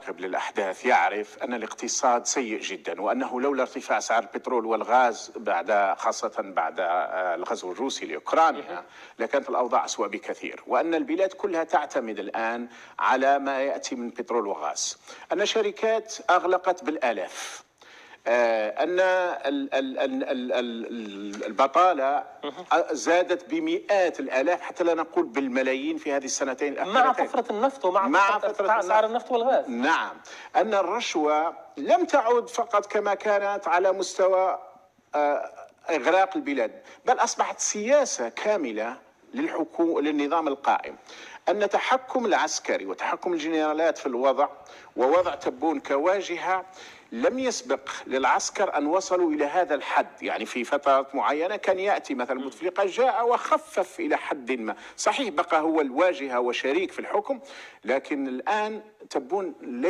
المراقب للأحداث يعرف أن الاقتصاد سيء جدا، وأنه لولا ارتفاع سعر البترول والغاز خاصة بعد الغزو الروسي لأوكرانيا لكانت الأوضاع أسوأ بكثير، وأن البلاد كلها تعتمد الآن على ما يأتي من بترول وغاز، أن شركات أغلقت بالآلاف، أن البطالة زادت بمئات الآلاف حتى لا نقول بالملايين في هذه السنتين الأخيرتين مع طفرة النفط ومع ارتفاع أسعار النفط والغاز. نعم، أن الرشوة لم تعد فقط كما كانت على مستوى إغراق البلاد، بل أصبحت سياسة كاملة للنظام القائم. أن تحكم العسكري وتحكم الجنرالات في الوضع ووضع تبون كواجهة لم يسبق للعسكر أن وصلوا إلى هذا الحد، يعني في فترات معينة كان يأتي مثلا بوتفليقة جاء وخفف إلى حد ما، صحيح بقى هو الواجهة وشريك في الحكم، لكن الآن تبون